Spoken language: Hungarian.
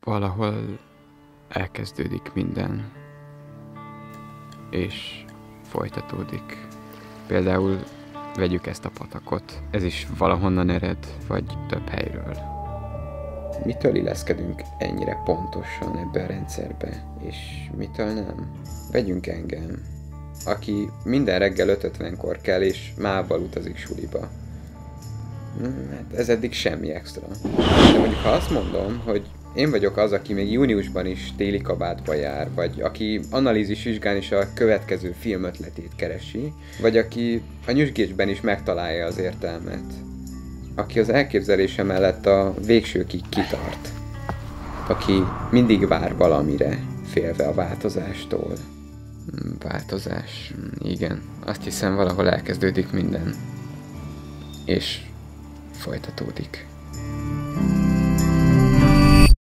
Valahol elkezdődik minden, és folytatódik. Például vegyük ezt a patakot. Ez is valahonnan ered, vagy több helyről. Mitől illeszkedünk ennyire pontosan ebbe a rendszerbe, és mitől nem? Vegyünk engem, aki minden reggel 5:50-kor kell, és mával utazik suliba. Hát ez eddig semmi extra. De mondjuk ha azt mondom, hogy én vagyok az, aki még júniusban is téli kabátba jár, vagy aki analízis vizsgán is a következő film ötletét keresi, vagy aki a nyüzsgésben is megtalálja az értelmet, aki az elképzelése mellett a végsőkig kitart, aki mindig vár valamire, félve a változástól. Változás, igen. Azt hiszem, valahol elkezdődik minden, és folytatódik.